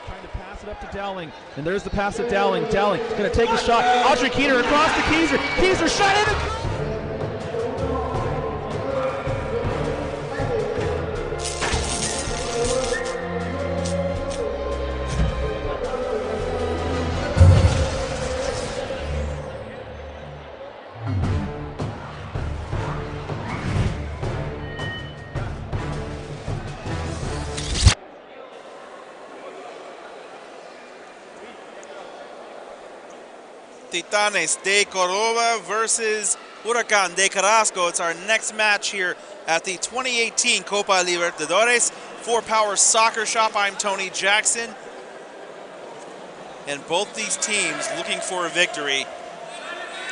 Trying to pass it up to Dowling, and there's the pass to Dowling. Dowling is going to take a shot. Audrey Keener across to Keyser. Keyser shot in. Titanes de Córdoba versus Huracan de Carrasco. It's our next match here at the 2018 Copa Libertadores for Power Soccer Shop. I'm Tony Jackson. And both these teams looking for a victory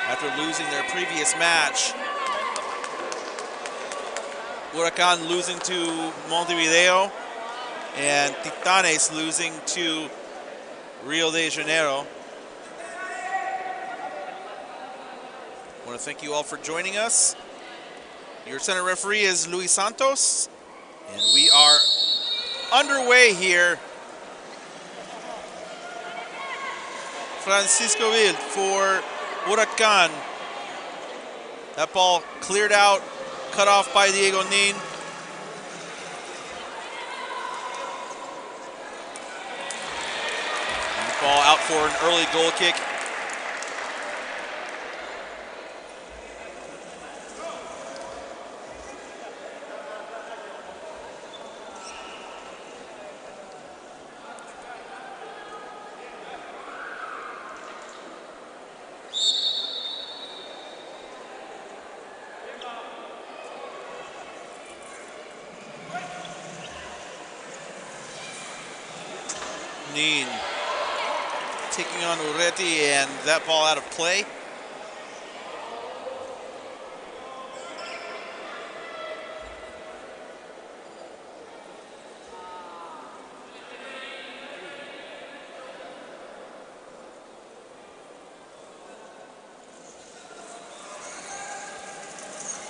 after losing their previous match. Huracan losing to Montevideo and Titanes losing to Rio de Janeiro. I want to thank you all for joining us. Your center referee is Luis Santos, and we are underway here. Francisco Vil for Huracan. That ball cleared out, cut off by Diego Nin. And the ball out for an early goal kick. Nin taking on Ureti, and that ball out of play.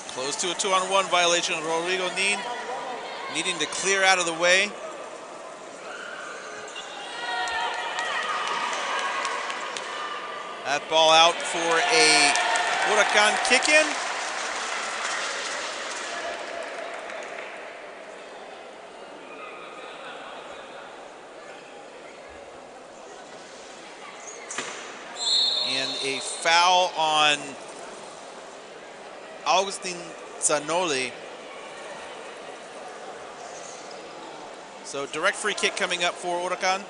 Close to a 2-on-1 violation. Rodrigo Nin needing to clear out of the way. That ball out for a Huracan kick-in. And a foul on Agustin Zanoli. So direct free kick coming up for Huracan.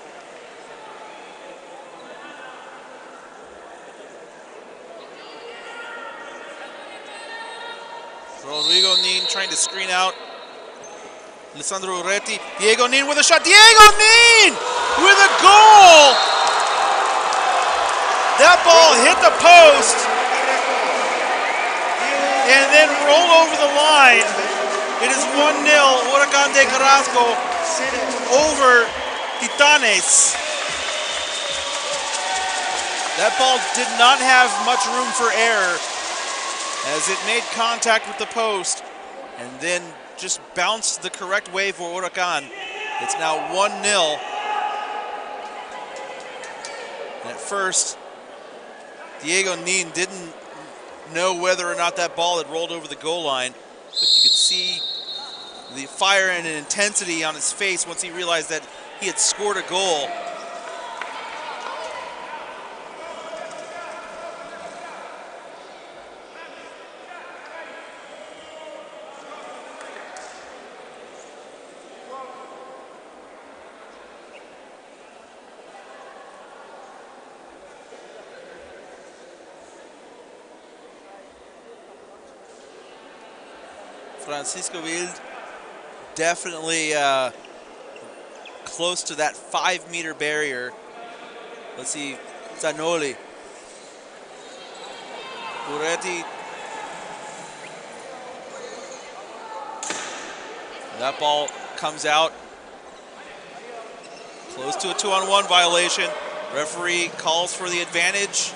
Rodrigo Nin trying to screen out Lisandro Ureti. Diego Nin with a shot. Diego Nin with a goal! That ball hit the post and then rolled over the line. It is 1-0 Huracan de Carrasco over Titanes. That ball did not have much room for error, as it made contact with the post and then just bounced the correct way for Huracan. It's now 1-0. And at first, Diego Nin didn't know whether or not that ball had rolled over the goal line, but you could see the fire and intensity on his face once he realized that he had scored a goal. Francisco Vil definitely close to that 5-meter barrier. Let's see, Zanoli. Ureti. That ball comes out. Close to a 2-on-1 violation. Referee calls for the advantage.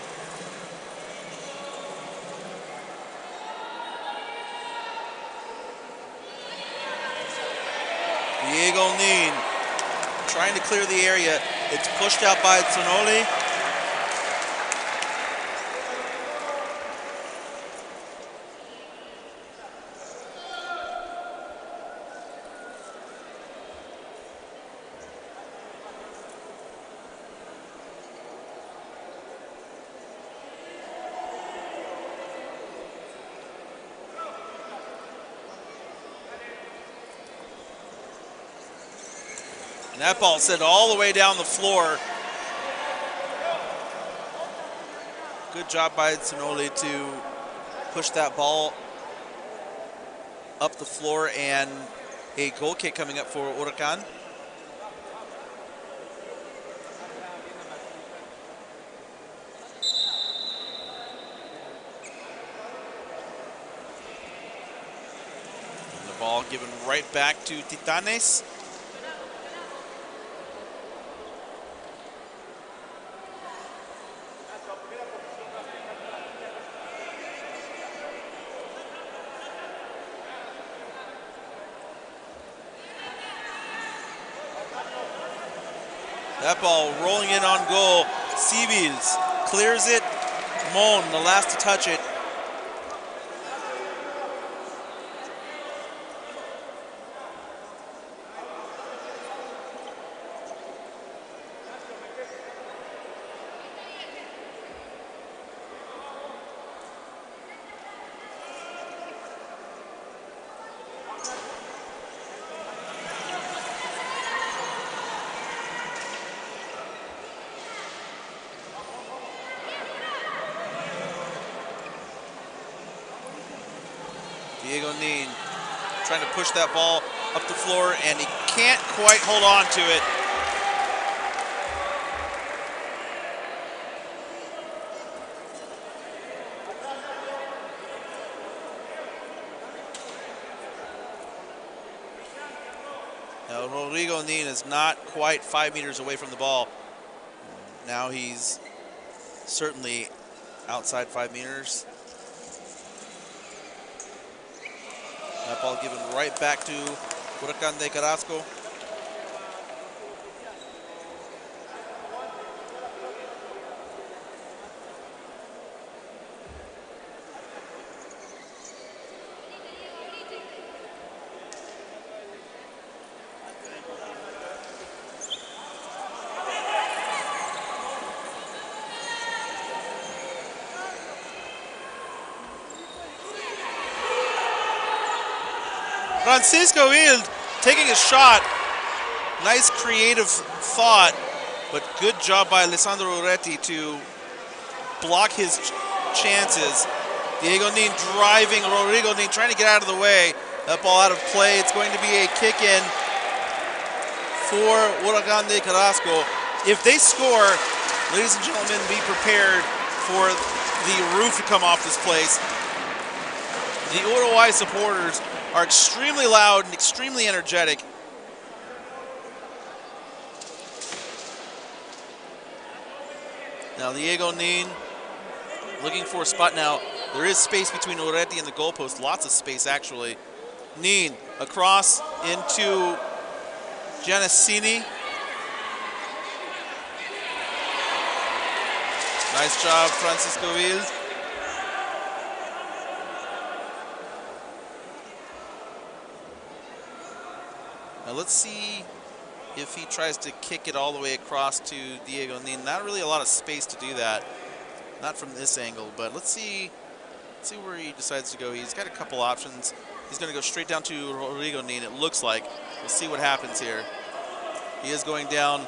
Diego Nin trying to clear the area. It's pushed out by Tsunoli. And that ball sent all the way down the floor. Good job by Tsunoli to push that ball up the floor, and a goal kick coming up for Huracan. And the ball given right back to Titanes. That ball rolling in on goal. Sibils clears it. Mon, the last to touch it. Diego Nin trying to push that ball up the floor, and he can't quite hold on to it. Now Rodrigo Nin is not quite 5 meters away from the ball. Now he's certainly outside 5 meters. That ball given right back to Huracan de Carrasco. Francisco Wild taking a shot. Nice creative thought, but good job by Alessandro Uretti to block his chances. Diego Nin driving, Rodrigo Nin trying to get out of the way. That ball out of play. It's going to be a kick in for Huracan de Carrasco. If they score, ladies and gentlemen, be prepared for the roof to come off this place. The Uruguay supporters are extremely loud and extremely energetic. Now Diego Nin looking for a spot now. There is space between Uretti and the goalpost, lots of space actually. Nin across into Giannassini. Nice job, Francisco Wild. Now let's see if he tries to kick it all the way across to Diego Nin. Not really a lot of space to do that. Not from this angle, but let's see where he decides to go. He's got a couple options. He's going to go straight down to Rodrigo Nin, it looks like. We'll see what happens here. He is going down.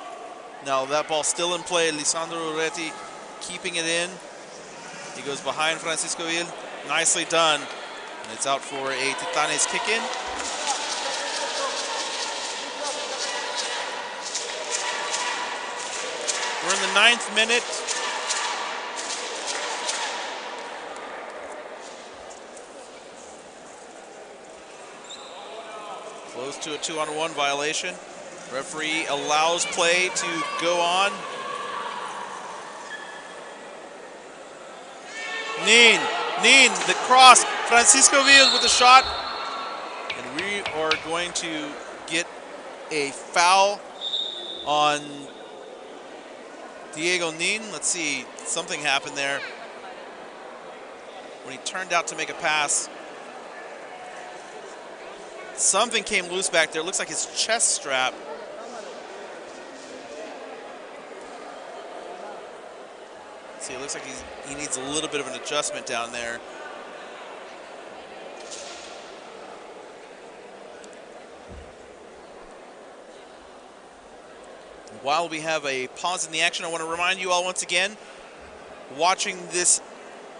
Now that ball still in play. Lisandro Uretti keeping it in. He goes behind Francisco Wild. Nicely done. And it's out for a Titanes kick-in. We're in the 9th minute. Close to a 2-on-1 violation. Referee allows play to go on. Nin, the cross. Francisco Wild with the shot. And we are going to get a foul on Diego Nin. Let's see, something happened there when he turned out to make a pass. Something came loose back there. It looks like his chest strap. See, it looks like he needs a little bit of an adjustment down there. While we have a pause in the action, I want to remind you all once again, watching this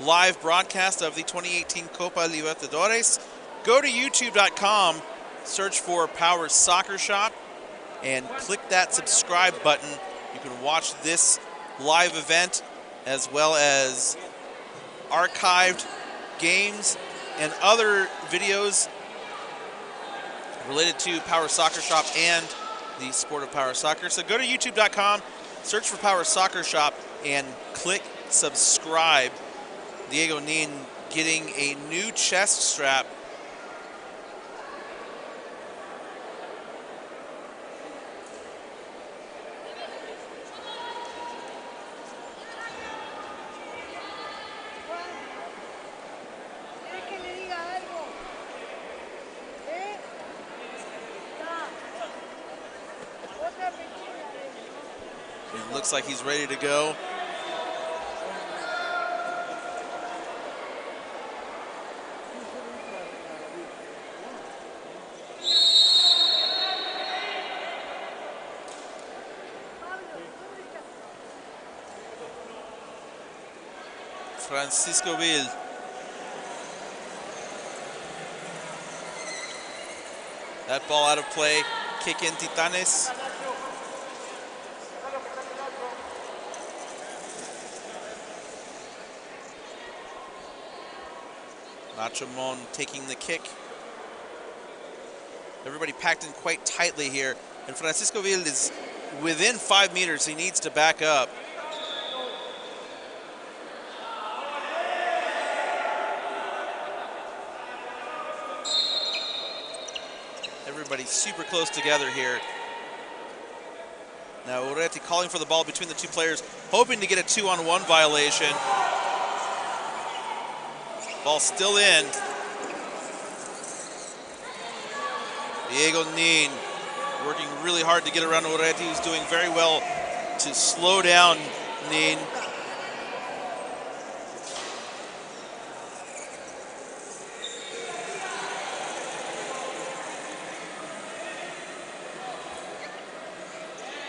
live broadcast of the 2018 Copa Libertadores, go to youtube.com, search for Power Soccer Shop, and click that subscribe button. You can watch this live event as well as archived games and other videos related to Power Soccer Shop and the sport of Power Soccer. So go to youtube.com, search for Power Soccer Shop, and click subscribe. Diego Nin getting a new chest strap. It looks like he's ready to go. Francisco Vil. That ball out of play. Kick in Titanes. Nacho Mon taking the kick. Everybody packed in quite tightly here. And Francisco Vil is within 5 meters. He needs to back up. Everybody's super close together here. Now Ureti calling for the ball between the two players, hoping to get a 2-on-1 violation. Ball still in. Diego Nin working really hard to get around Ureti, who's doing very well to slow down Nin.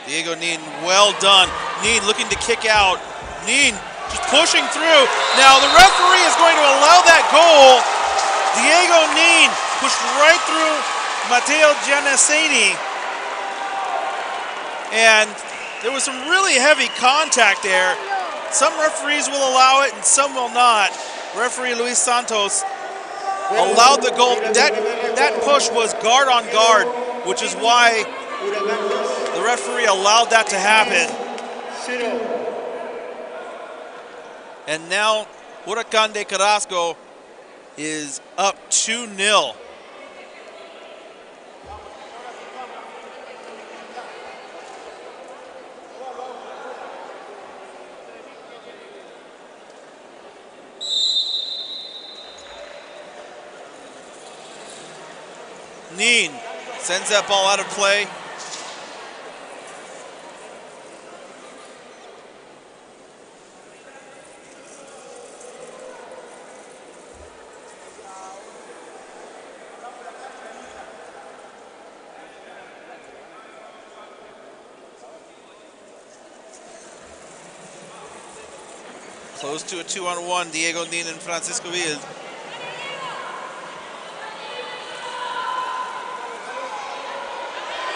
Diego Nin, well done. Nin looking to kick out. Nin just pushing through. Now the referee is going to allow that goal. Diego Nin pushed right through Matteo Giannassini. And there was some really heavy contact there. Some referees will allow it and some will not. Referee Luis Santos allowed the goal. That push was guard on guard, which is why the referee allowed that to happen. And now Huracan de Carrasco is up 2-0. Nin sends that ball out of play. Close to a 2-on-1, Diego Nin and Francisco Vil.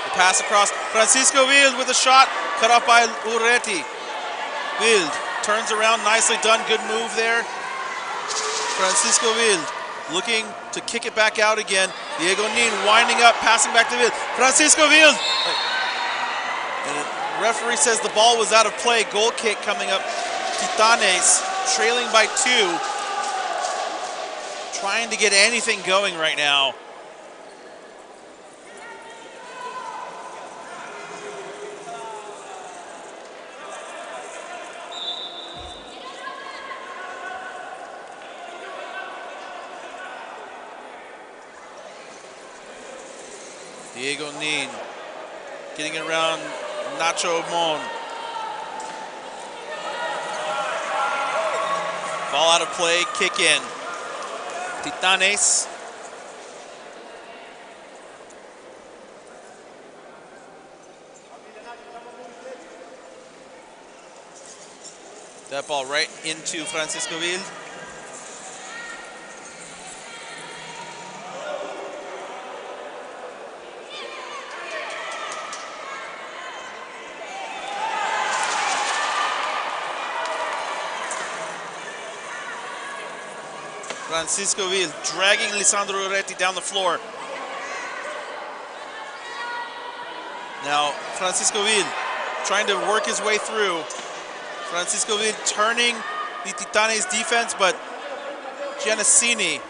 The pass across, Francisco Vil with a shot, cut off by Ureti. Vil turns around, nicely done, good move there. Francisco Vil looking to kick it back out again. Diego Nin winding up, passing back to Vil. Francisco Vil! And the referee says the ball was out of play, goal kick coming up. Titanes trailing by 2, trying to get anything going right now. Diego Nin getting it around Nacho Mon. Ball out of play, kick in. Titanes. That ball right into Francisco Vil. Francisco Vil dragging Lisandro Uretti down the floor. Now Francisco Vil trying to work his way through. Francisco Vil turning the Titanes defense, but Giannassini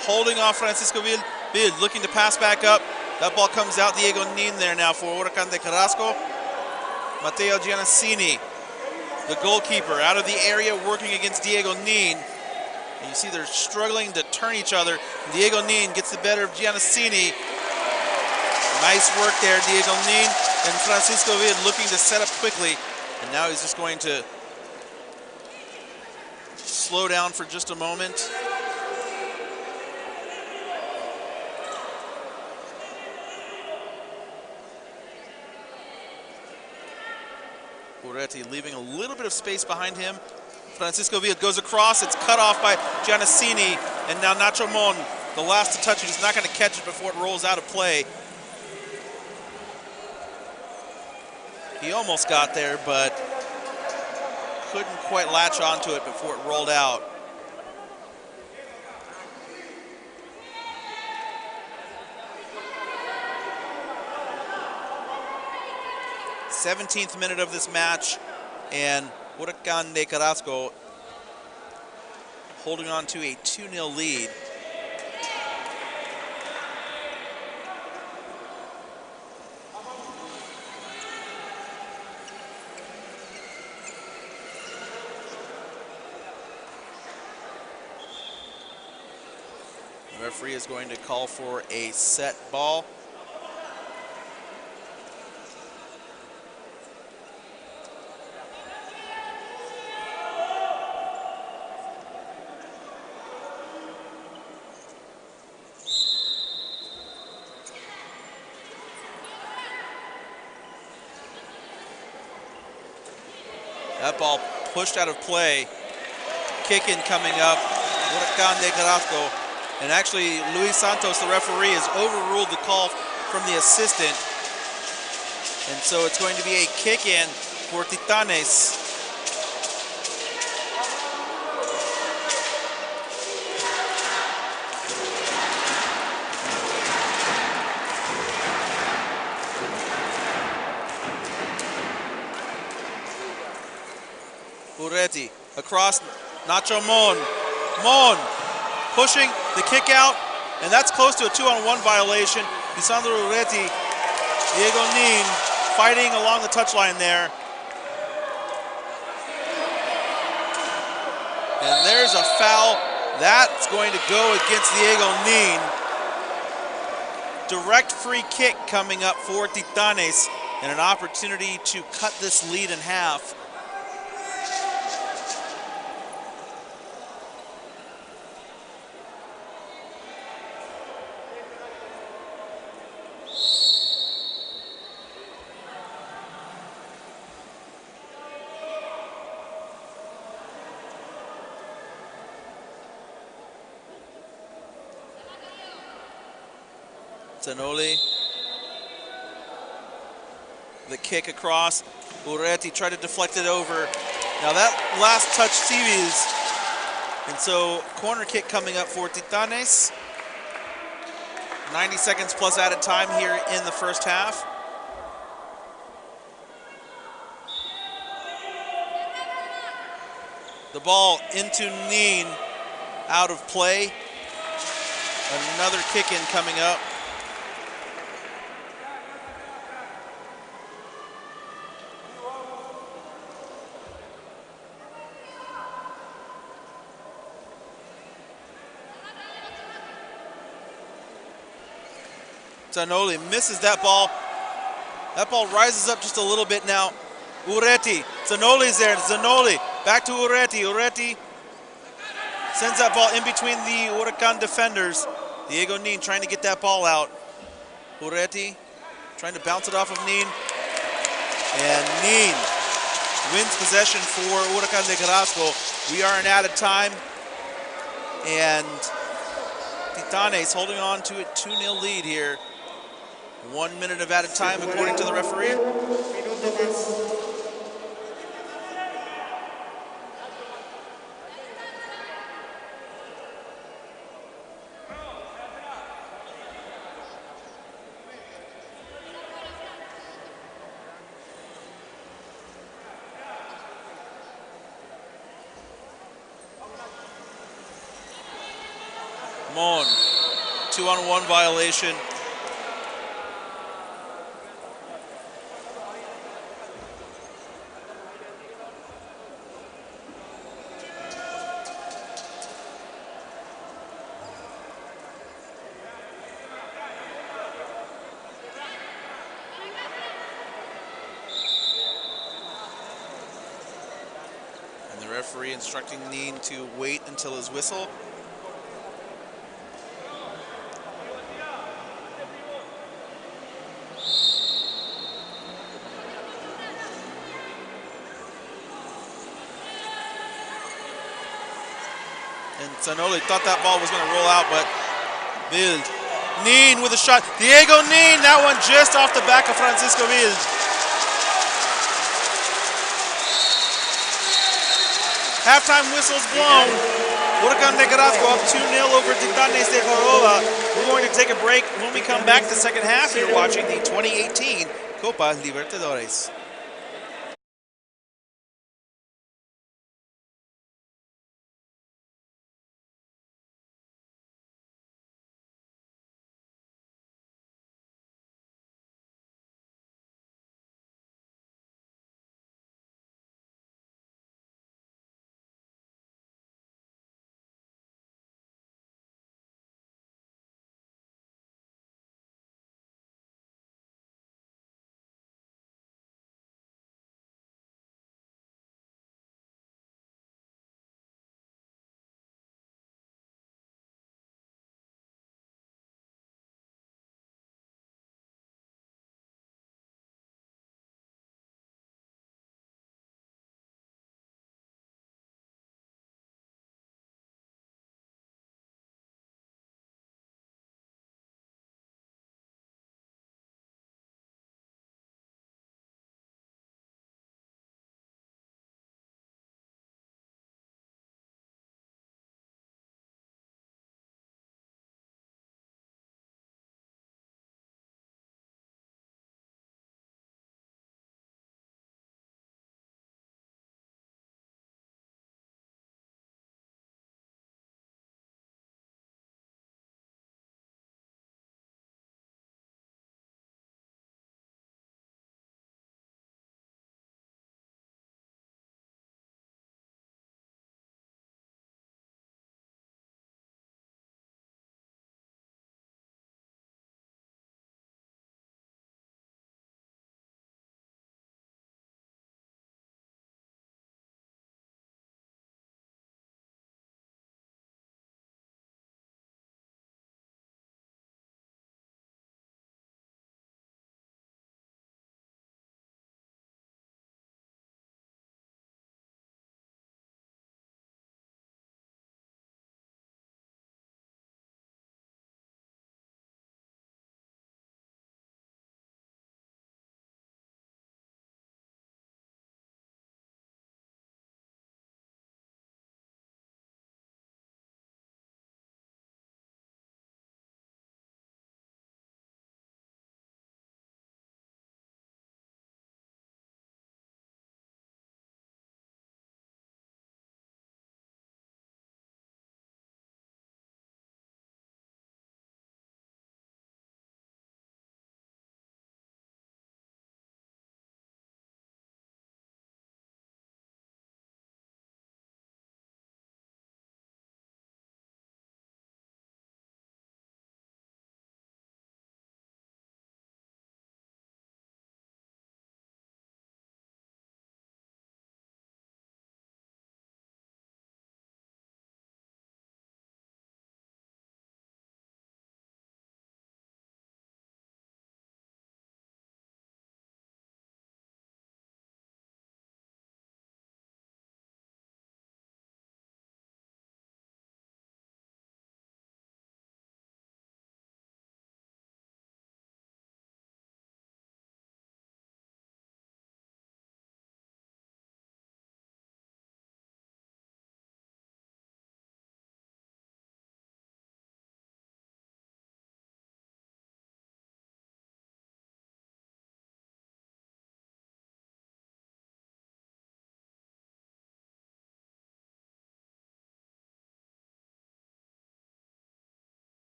holding off Francisco Vil. Vil looking to pass back up. That ball comes out. Diego Nin there now for Huracan de Carrasco. Matteo Giannassini, the goalkeeper, out of the area working against Diego Nin. And you see they're struggling to turn each other. Diego Nin gets the better of Giannassini. Nice work there, Diego Nin. And Francisco Vil looking to set up quickly. And now he's just going to slow down for just a moment. Uretti leaving a little bit of space behind him. Francisco Vil goes across. It's cut off by Giannassini. And now Nacho Mon, the last to touch it. He's not going to catch it before it rolls out of play. He almost got there, but couldn't quite latch onto it before it rolled out. th minute of this match, and Huracan de Carrasco holding on to a 2-0 lead. The referee is going to call for a set ball. That ball pushed out of play. Kick in coming up. Huracan de Carrasco. And actually, Luis Santos, the referee, has overruled the call from the assistant. And so it's going to be a kick in for Titanes. Uretti across Nacho Mon. Mon pushing the kick out, and that's close to a 2-on-1 violation. Lisandro Uretti, Diego Nin fighting along the touchline there. And there's a foul. That's going to go against Diego Nin. Direct free kick coming up for Titanes, and an opportunity to cut this lead in half. Zanoli, the kick across. Uretti tried to deflect it over. Now that last touch Civis, and so corner kick coming up for Titanes. 90 seconds plus added time here in the first half. The ball into Nin, out of play. Another kick in coming up. Zanoli misses that ball. That ball rises up just a little bit now. Ureti. Zanoli's there. Zanoli. Back to Ureti. Ureti sends that ball in between the Huracan defenders. Diego Nin trying to get that ball out. Ureti trying to bounce it off of Nin. And Nin wins possession for Huracan de Carrasco. We are in added time. And Titanes holding on to a 2-0 lead here. 1 minute of added time according to the referee. Mon, 2-on-1 violation. And the referee instructing Nin to wait until his whistle. And Zanoli thought that ball was going to roll out, but Wild. Nin with a shot. Diego Nin, that one just off the back of Francisco Wild. Halftime whistle's blown. Huracan de Carrasco up 2-0 over Titanes de Córdoba. We're going to take a break. When we come back, the second half, you're watching the 2018 Copa Libertadores.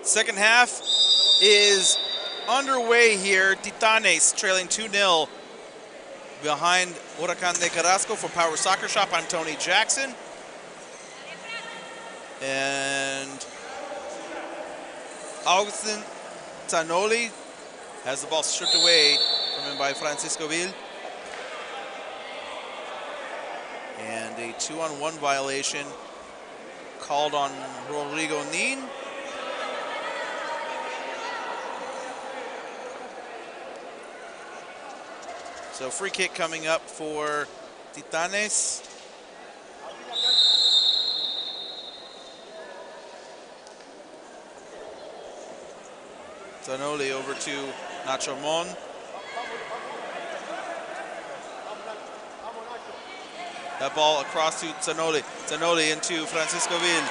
Second half is underway here. Titanes trailing 2-0 behind Huracan de Carrasco. For Power Soccer Shop, I'm Tony Jackson. And Augustin Zanoli has the ball stripped away from him by Francisco Vil. And a 2-on-1 violation called on Rodrigo Nin. So free kick coming up for Titanes. Zanoli over to Nacho Mon. That ball across to Zanoli. Zanoli into Francisco Vil.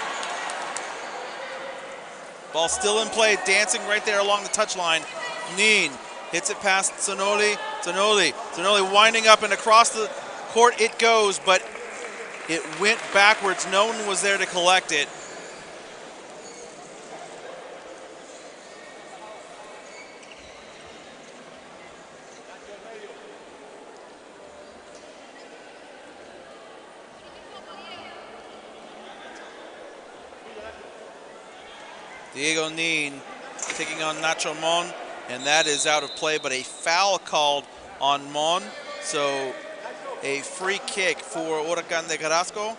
Ball still in play, dancing right there along the touchline. Nin hits it past Zanoli. Zanoli winding up and across the court it goes, but it went backwards. No one was there to collect it. Diego Nin taking on Nacho Mon, and that is out of play, but a foul called on Mon. So a free kick for Huracan de Carrasco.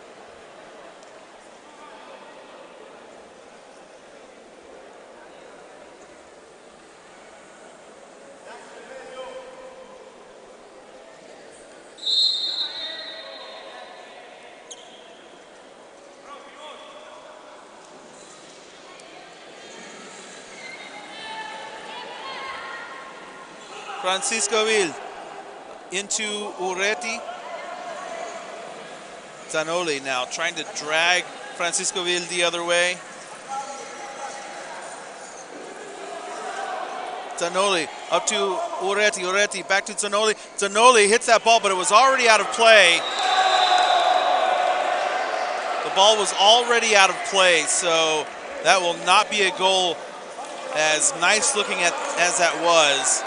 Francisco Vil into Ureti. Zanoli now trying to drag Francisco Vil the other way. Zanoli up to Ureti. Ureti back to Zanoli. Zanoli hits that ball, but it was already out of play. The ball was already out of play, so that will not be a goal, as nice looking as that was.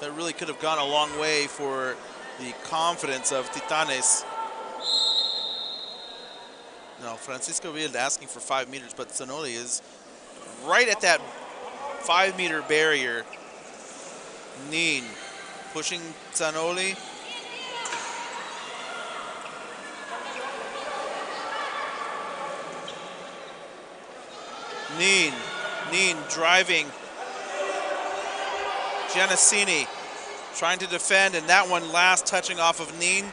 That really could have gone a long way for the confidence of Titanes. No, Francisco Vil asking for 5 meters, but Zanoli is right at that 5-meter barrier. Nin pushing Zanoli. Nin driving. Giannassini trying to defend, and that one last touching off of Nin.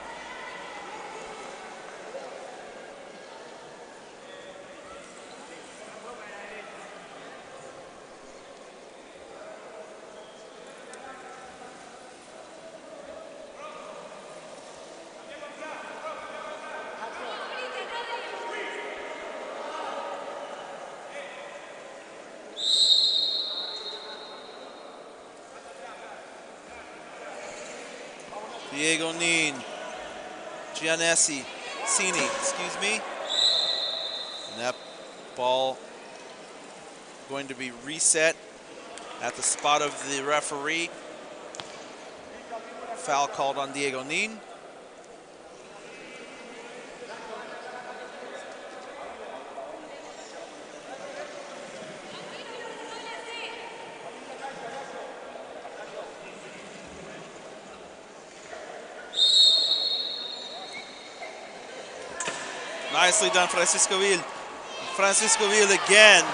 Diego Nin, Giannassini, excuse me. And that ball going to be reset at the spot of the referee. Foul called on Diego Nin. Nicely done, Francisco Vil. Francisco Vil again.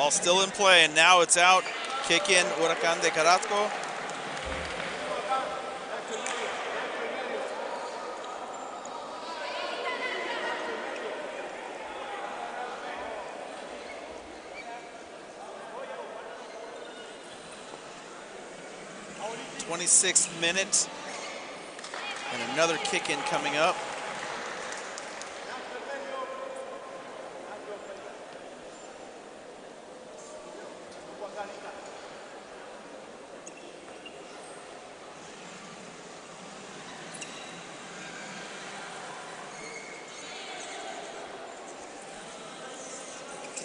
Ball still in play, and now it's out. Kick in, Huracan de Carrasco. '26th minute, and another kick in coming up.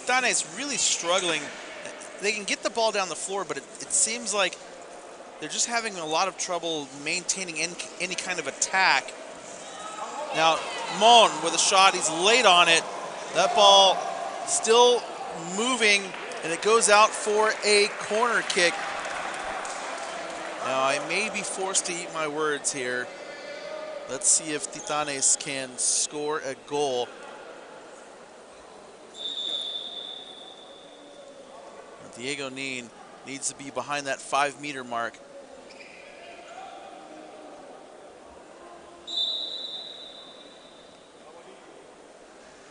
Titane is really struggling. They can get the ball down the floor, but it seems like they're just having a lot of trouble maintaining any kind of attack. Now, Mon with a shot, he's late on it. That ball still moving, and it goes out for a corner kick. Now, I may be forced to eat my words here. Let's see if Titanes can score a goal. Diego Nin needs to be behind that 5-meter mark.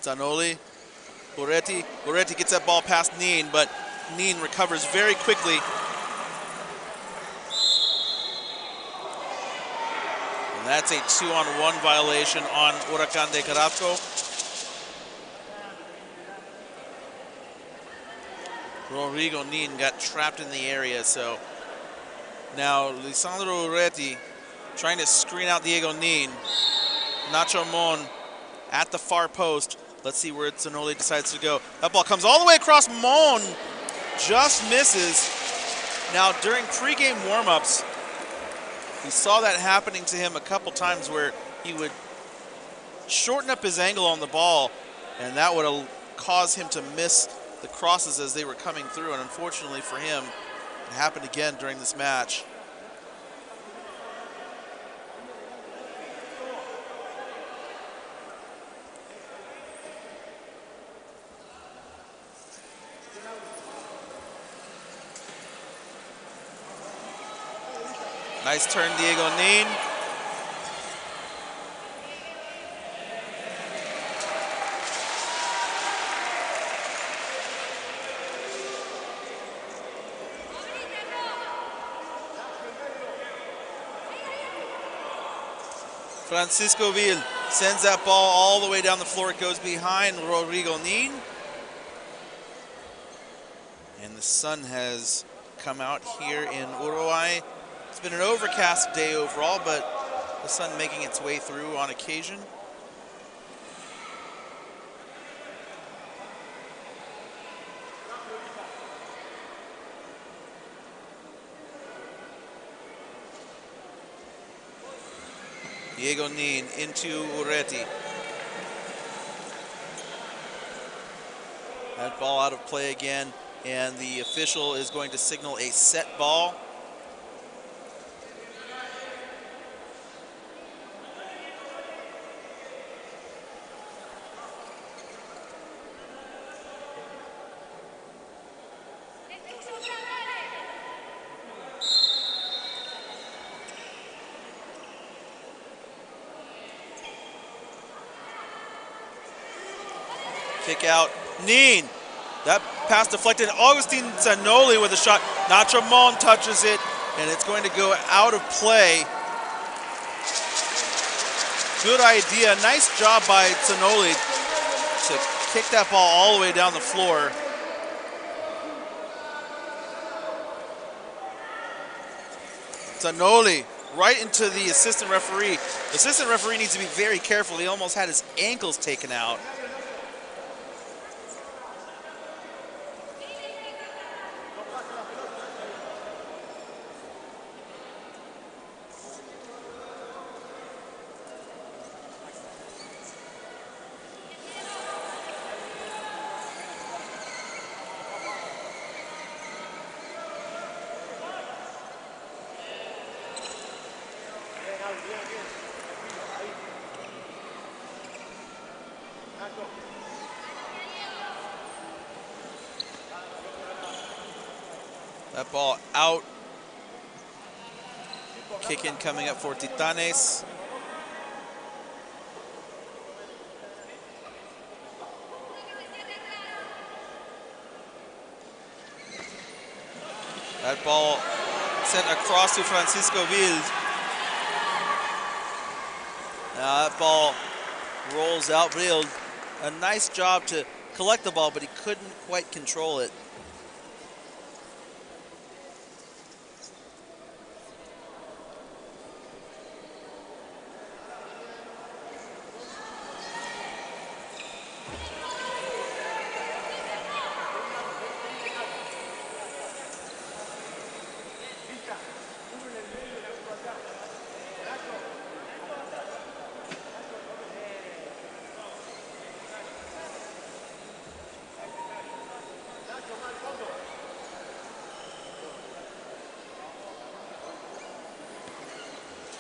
Zanoli, Goretti gets that ball past Nin, but Nin recovers very quickly. And that's a 2-on-1 violation on Huracan de Carrasco. Rodrigo Nin got trapped in the area, so now Lisandro Goretti trying to screen out Diego Nin. Nacho Mon at the far post. Let's see where Zanoli decides to go. That ball comes all the way across. Mon just misses. Now, during pregame warmups, we saw that happening to him a couple times where he would shorten up his angle on the ball, and that would cause him to miss the crosses as they were coming through. And unfortunately for him, it happened again during this match. Nice turn, Diego Nin. Francisco Vil sends that ball all the way down the floor. It goes behind Rodrigo Nin. And the sun has come out here in Uruguay. It's been an overcast day overall, but the sun making its way through on occasion. Diego Nin into Ureti. That ball out of play again, and the official is going to signal a set ball. Kick out, Nin. That pass deflected. Augustin Zanoli with a shot. Nacho Mon touches it, and it's going to go out of play. Good idea. Nice job by Zanoli to kick that ball all the way down the floor. Zanoli right into the assistant referee. The assistant referee needs to be very careful. He almost had his ankles taken out. That ball out. Kick in coming up for Titanes. That ball sent across to Francisco Wild. Now that ball rolls out. Wild, a nice job to collect the ball, but he couldn't quite control it.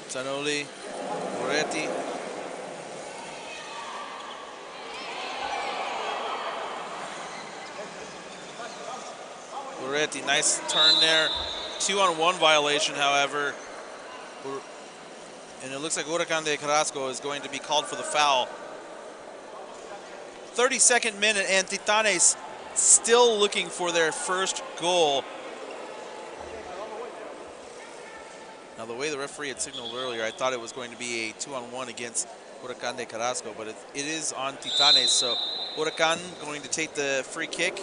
Zanoli, Moretti. Moretti, nice turn there. 2-on-1 violation, however. And it looks like Huracan de Carrasco is going to be called for the foul. 32nd minute, and Titanes still looking for their first goal. Now, the way the referee had signaled earlier, I thought it was going to be a 2-on-1 against Huracan de Carrasco, but it is on Titanes. So Huracan going to take the free kick.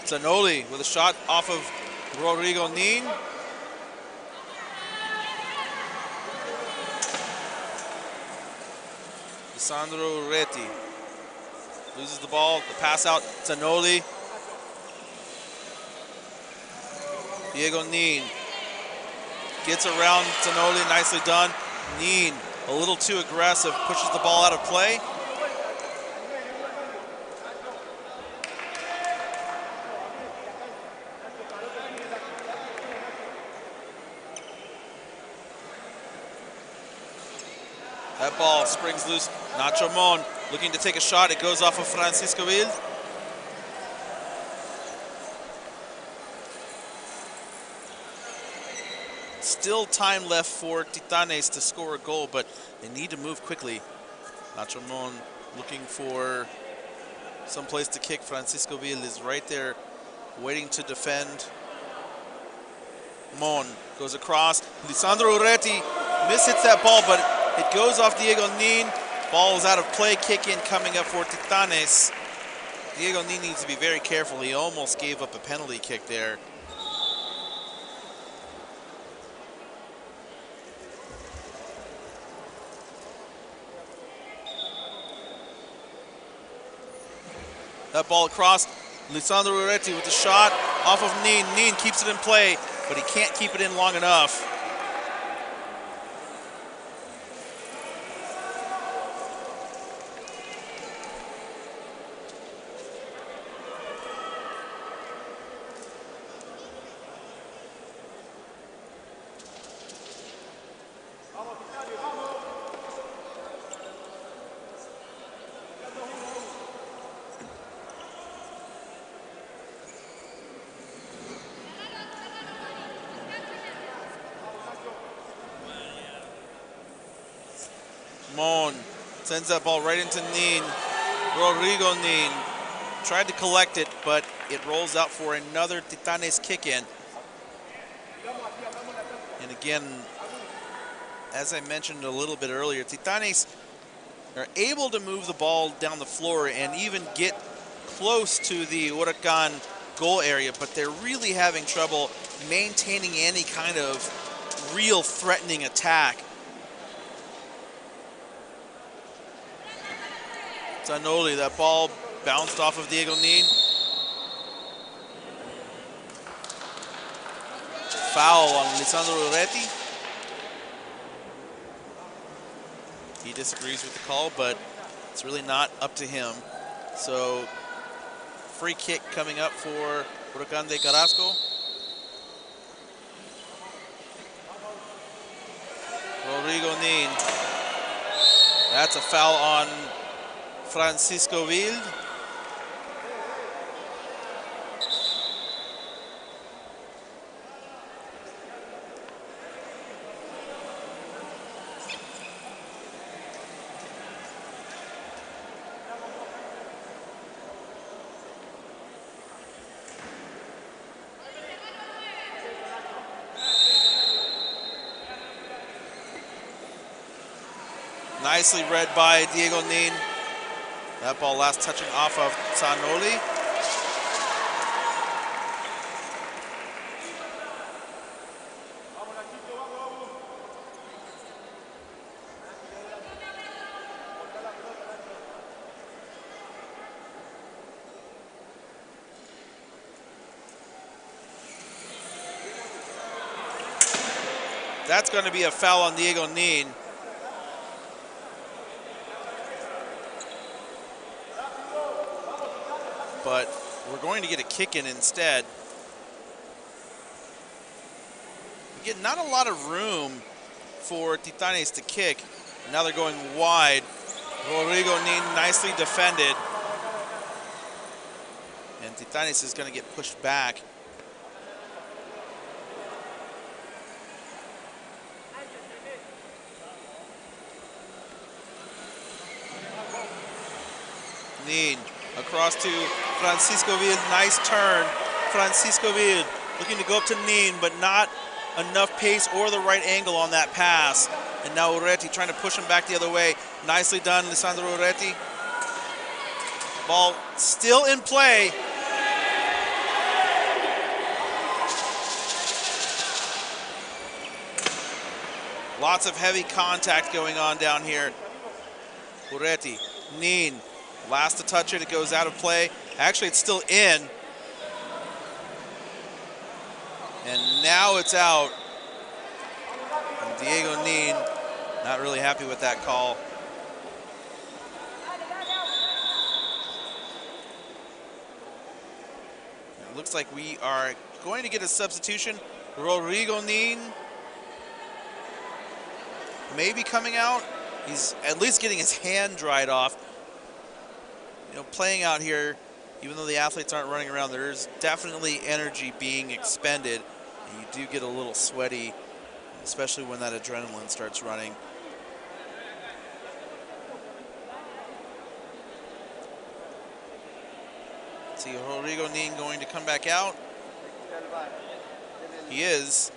Zanoli with a shot off of Rodrigo Nin. Lisandro Reti loses the ball, the pass out, Zanoli. Diego Nin gets around Zanoli, nicely done. Nin, a little too aggressive, pushes the ball out of play. That ball springs loose. Nacho Mon looking to take a shot. It goes off of Francisco Wild. Still time left for Titanes to score a goal, but they need to move quickly. Nacho Mon looking for some place to kick. Francisco Wild is right there waiting to defend. Mon goes across. Lisandro Urreti mishits that ball, but it goes off Diego Nin. Ball is out of play. Kick in coming up for Titanes. Diego Nin needs to be very careful. He almost gave up a penalty kick there. That ball across. Lisandro Urreti with the shot off of Nin. Nin keeps it in play, but he can't keep it in long enough. Mon sends that ball right into Nin. Rodrigo Nin tried to collect it, but it rolls out for another Titanes kick in. And again, as I mentioned a little bit earlier, Titanes are able to move the ball down the floor and even get close to the Huracan goal area, but they're really having trouble maintaining any kind of real threatening attack. Zanoli, that ball bounced off of Diego Nin. Foul on Lisandro Urreti. He disagrees with the call, but it's really not up to him. So, free kick coming up for Huracan de Carrasco. Rodrigo Nin. That's a foul on Francisco Wild. Nicely read by Diego Nin. That ball last touching off of Zanoli. That's going to be a foul on Diego Nin. But we're going to get a kick in instead. We get not a lot of room for Titanes to kick. Now they're going wide. Rodrigo Nin nicely defended. And Titanes is going to get pushed back. Nin across to Francisco Vil, nice turn. Francisco Vil looking to go up to Nin, but not enough pace or the right angle on that pass. And now Urreti trying to push him back the other way. Nicely done, Lisandro Urreti. Ball still in play. Lots of heavy contact going on down here. Urreti, Nin. Last to touch it, it goes out of play. Actually, it's still in. And now it's out. And Diego Nin not really happy with that call. It looks like we are going to get a substitution. Rodrigo Nin maybe coming out. He's at least getting his hand dried off. You know, playing out here, even though the athletes aren't running around, there's definitely energy being expended. And you do get a little sweaty, especially when that adrenaline starts running. See Rodrigo Nin going to come back out. He is.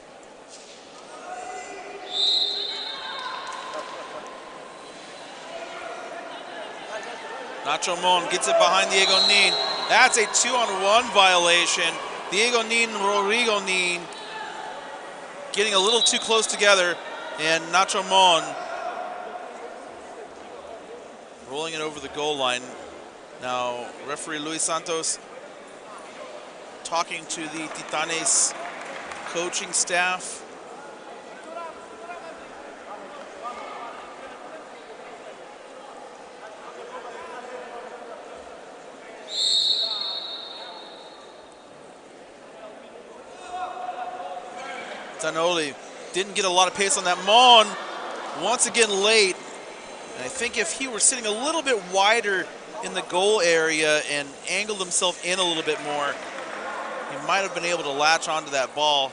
Nacho Mon gets it behind Diego Nin. That's a 2-on-1 violation. Diego Nin, Rodrigo Nin getting a little too close together, and Nacho Mon rolling it over the goal line. Now, referee Luis Santos talking to the Titanes coaching staff. Zanoli didn't get a lot of pace on that. Mon, once again late. And I think if he were sitting a little bit wider in the goal area and angled himself in a little bit more, he might have been able to latch onto that ball.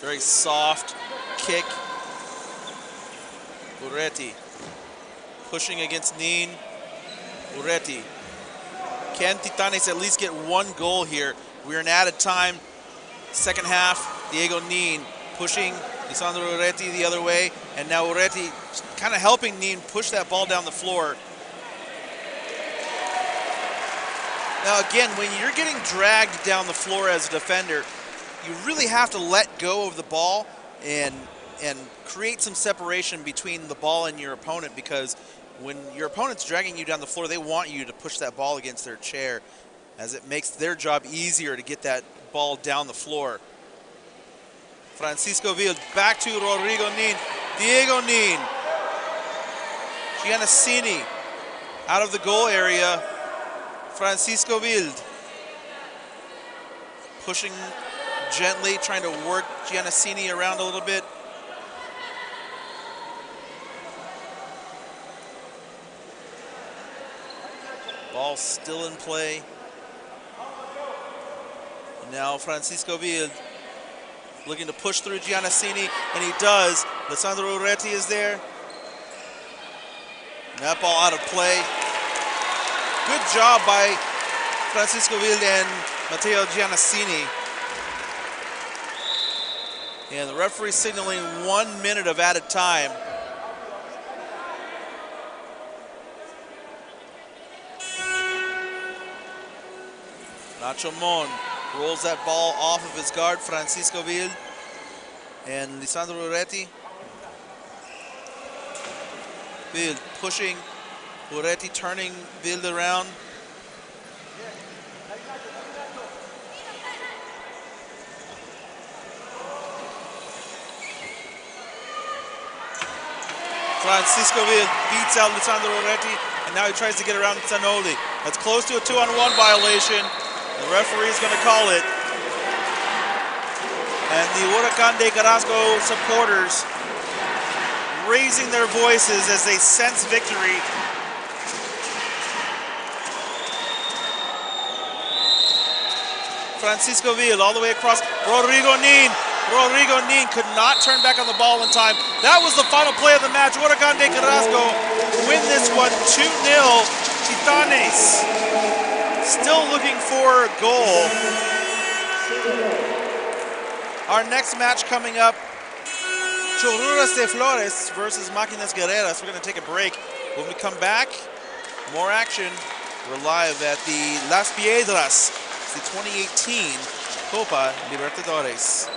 Very soft kick. Urreti pushing against Nin. Urreti. Can Titanes at least get one goal here? We're in added time. Second half, Diego Nin pushing Lisandro Urreti the other way. And now Urreti kind of helping Nin push that ball down the floor. Now again, when you're getting dragged down the floor as a defender, you really have to let go of the ball and create some separation between the ball and your opponent, because when your opponent's dragging you down the floor, they want you to push that ball against their chair, as it makes their job easier to get that ball down the floor. Francisco Vil back to Rodrigo Nin. Diego Nin. Giannassini out of the goal area. Francisco Vil pushing gently, trying to work Giannassini around a little bit. Ball still in play. And now Francisco Vil looking to push through Giannassini, and he does. Lisandro Urreti is there. And that ball out of play. Good job by Francisco Vil and Matteo Giannassini. And the referee signaling 1 minute of added time. Nacho Mon rolls that ball off of his guard, Francisco Vil. And Lisandro Uretti. Vil pushing, Uretti turning Vil around. Francisco Vil beats out Lisandro Uretti, and now he tries to get around Zanoli. That's close to a 2-on-1 violation. The referee is going to call it. And the Huracan de Carrasco supporters raising their voices as they sense victory. Francisco Vil all the way across. Rodrigo Nin could not turn back on the ball in time. That was the final play of the match. Huracan de Carrasco win this one 2-0. Titanes still looking for a goal. Our next match coming up, Churruras de Flores versus Máquinas Guerreras. We're going to take a break. When we come back, more action. We're live at the Las Piedras, the 2018 Copa Libertadores.